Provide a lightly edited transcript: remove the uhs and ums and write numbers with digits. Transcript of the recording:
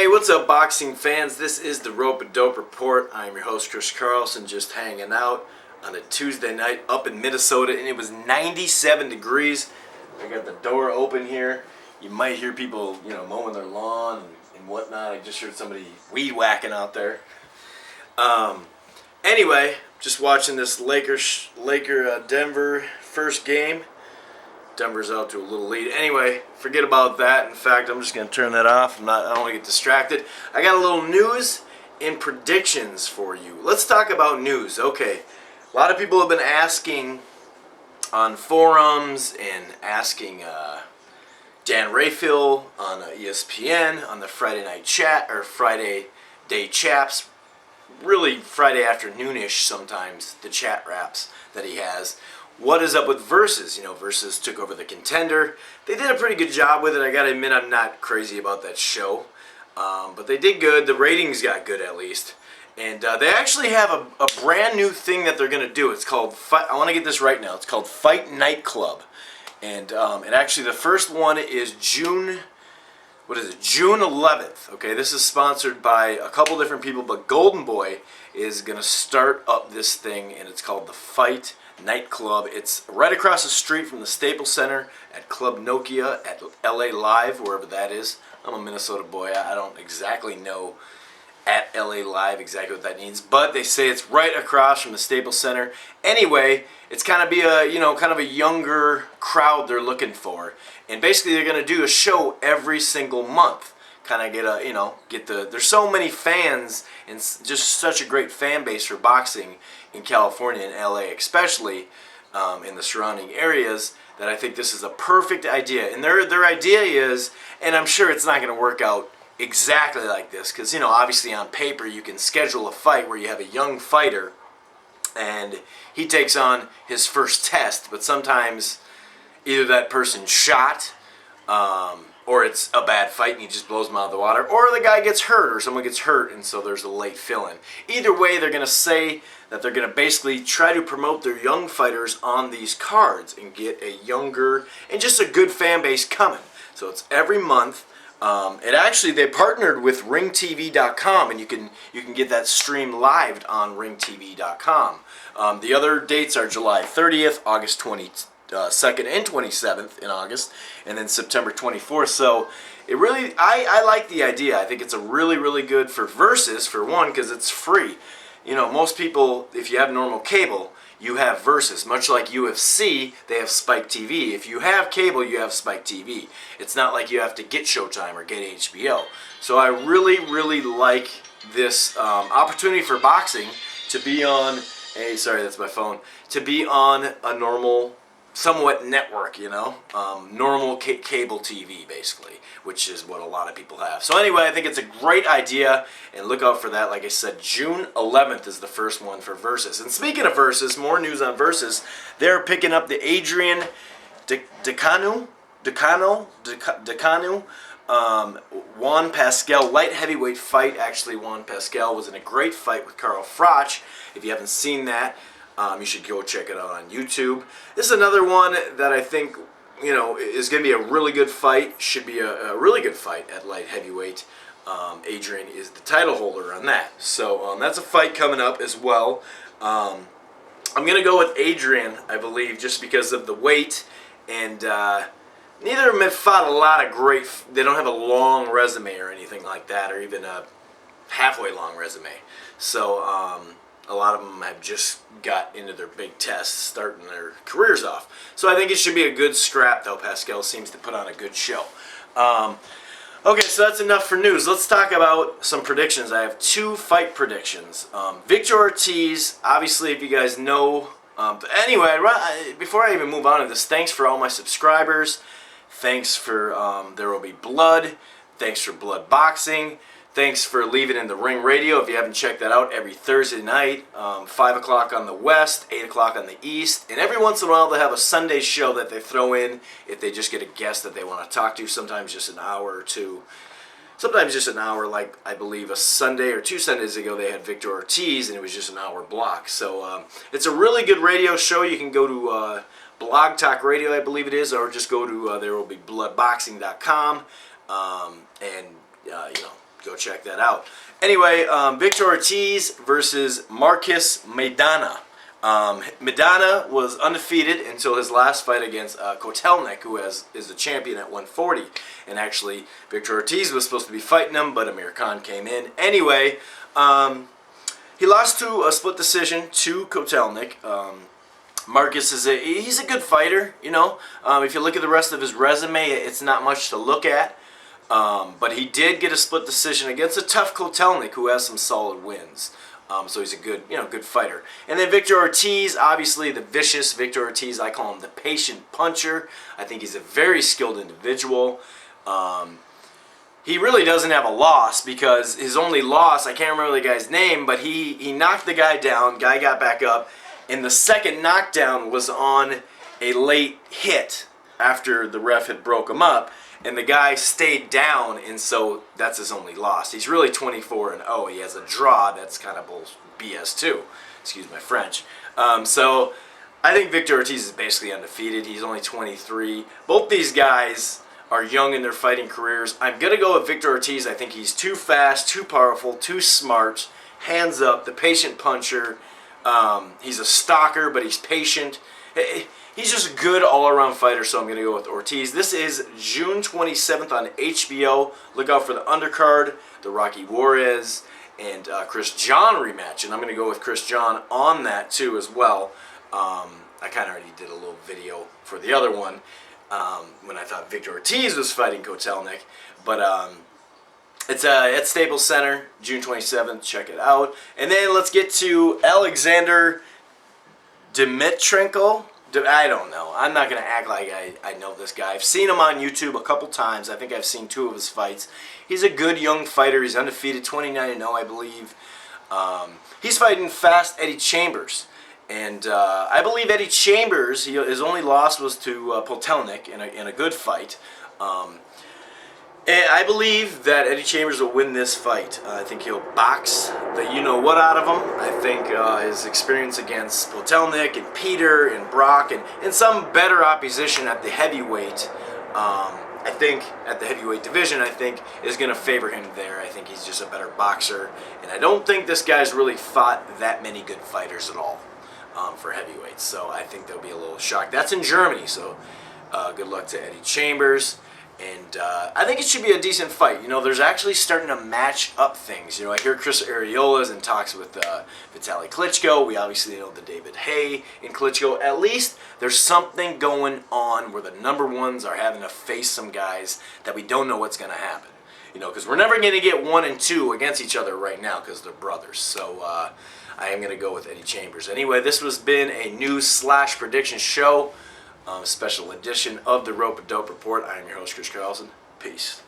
Hey, what's up, boxing fans? This is the Rope and Dope Report. I'm your host, Chris Carlson, just hanging out on a Tuesday night up in Minnesota, and it was 97 degrees. I got the door open here. You might hear people, mowing their lawn and whatnot. I just heard somebody weed whacking out there. Anyway, just watching this Laker Denver first game. Denver's out to a little lead. Anyway, forget about that. In fact, I'm just going to turn that off. I don't want to get distracted. I got a little news and predictions for you. Let's talk about news. Okay, a lot of people have been asking on forums and asking Dan Rayfield on ESPN on the Friday night chat or Friday day chaps. Really Friday afternoonish sometimes, the chat raps that he has. What is up with Versus? Versus took over The Contender. They did a pretty good job with it. I gotta admit, I'm not crazy about that show. But they did good. The ratings got good, at least. And they actually have a brand new thing that they're gonna do. It's called Fight. I want to get this right now. It's called Fight Nightclub. And actually the first one is June 11th. Okay, this is sponsored by a couple different people, but Golden Boy is gonna start up this thing, and it's called the Fight Nightclub. It's right across the street from the Staples Center at Club Nokia at LA Live, wherever that is. I'm a Minnesota boy. I don't exactly know at LA Live exactly what that means, but they say it's right across from the Staples Center. Anyway, it's kind of be a younger crowd they're looking for, and basically they're going to do a show every single month. Kind of there's so many fans and just such a great fan base for boxing in California and LA, especially in the surrounding areas, that I think this is a perfect idea. And their idea is, and I'm sure it's not going to work out exactly like this, because obviously on paper you can schedule a fight where you have a young fighter and he takes on his first test, but sometimes either that person's shot, or it's a bad fight and he just blows them out of the water, or the guy gets hurt or someone gets hurt and so there's a late fill-in. Either way, they're going to say that they're going to basically try to promote their young fighters on these cards and get a younger and just a good fan base coming. So it's every month. They partnered with ringtv.com, and you can get that stream live on ringtv.com. The other dates are July 30th, August 22nd and 27th in August, and then September 24th. So I like the idea. I think it's a really good for Versus, for one, because it's free. Most people, if you have normal cable, you have Versus. Much like UFC, they have Spike TV. If you have cable, you have Spike TV. It's not like you have to get Showtime or get HBO. So I really like this opportunity for boxing to be on that's my phone, to be on a normal, somewhat network, normal cable TV, basically, which is what a lot of people have. So anyway, I think it's a great idea, and look out for that. Like I said, June 11th is the first one for Versus. And speaking of Versus, more news on Versus. They're picking up the Adrian Decanu, Juan Pascal light heavyweight fight. Actually, Juan Pascal was in a great fight with Carl Froch. If you haven't seen that, you should go check it out on YouTube. This is another one that I think, is going to be a really good fight. Should be a really good fight at light heavyweight. Adrian is the title holder on that. So that's a fight coming up as well. I'm going to go with Adrian, I believe, just because of the weight. And neither of them have fought a lot of great... They don't have a long resume or anything like that, or even a halfway long resume. So a lot of them have just got into their big tests, starting their careers off. So I think it should be a good scrap, though. Pascal seems to put on a good show. Okay, so that's enough for news. Let's talk about some predictions. I have two fight predictions. Victor Ortiz, obviously, if you guys know... anyway, before I even move on to this, thanks for all my subscribers. Thanks for There Will Be Blood. Thanks for Blood Boxing. Thanks for Leave It in the Ring Radio. If you haven't checked that out, every Thursday night, 5 o'clock on the West, 8 o'clock on the East. And every once in a while, they have a Sunday show that they throw in if they just get a guest that they want to talk to, sometimes just an hour or two. Sometimes just an hour, like I believe a Sunday or 2 Sundays ago, they had Victor Ortiz, and it was just an hour block. So it's a really good radio show. You can go to Blog Talk Radio, I believe it is, or just go to therewillbebloodboxing.com and go check that out. Anyway, Victor Ortiz versus Marcus Maidana. Maidana was undefeated until his last fight against Kotelnik, who is the champion at 140. And actually, Victor Ortiz was supposed to be fighting him, but Amir Khan came in. Anyway, he lost to a split decision to Kotelnik. Marcus he's a good fighter, you know. If you look at the rest of his resume, it's not much to look at. But he did get a split decision against a tough Kotelnik, who has some solid wins. So he's a good, good fighter. And then Victor Ortiz, obviously the vicious Victor Ortiz. I call him the patient puncher. I think he's a very skilled individual. He really doesn't have a loss, because his only loss, I can't remember the guy's name, but he knocked the guy down. Guy got back up, and the second knockdown was on a late hit after the ref had broke him up. And the guy stayed down, and so that's his only loss. He's really 24-0. He has a draw. That's kind of BS too. Excuse my French. So I think Victor Ortiz is basically undefeated. He's only 23. Both these guys are young in their fighting careers. I'm going to go with Victor Ortiz. I think he's too fast, too powerful, too smart. Hands up, the patient puncher. He's a stalker, but he's patient. He's just a good all-around fighter, so I'm going to go with Ortiz. This is June 27th on HBO. Look out for the undercard, the Rocky Juarez and Chris John rematch. And I'm going to go with Chris John on that, too, as well. I kind of already did a little video for the other one when I thought Victor Ortiz was fighting Kotelnik. But it's at Staples Center, June 27th. Check it out. And then let's get to Alexander Dimitrenko. I don't know. I'm not going to act like I know this guy. I've seen him on YouTube a couple times. I think I've seen 2 of his fights. He's a good young fighter. He's undefeated, 29-0, I believe. He's fighting fast Eddie Chambers. And I believe Eddie Chambers, his only loss was to Kotelnik in a good fight. And I believe that Eddie Chambers will win this fight. I think he'll box the you-know-what out of him. I think his experience against Kotelnik and Peter and Brock and some better opposition at the heavyweight, I think at the heavyweight division, I think is going to favor him there. I think he's just a better boxer. And I don't think this guy's really fought that many good fighters at all for heavyweights. So I think there'll be a little shock. That's in Germany, so good luck to Eddie Chambers. And I think it should be a decent fight. You know, there's actually starting to match up things. You know, I hear Chris Ariola's in talks with Vitaly Klitschko. We obviously know the David Haye and Klitschko. At least there's something going on where the number ones are having to face some guys that we don't know what's going to happen. You know, because we're never going to get 1 and 2 against each other right now because they're brothers. So I am going to go with Eddie Chambers. Anyway, this has been a news/prediction show. Special edition of the Rope-A-Dope Report. I am your host, Chris Carlson. Peace.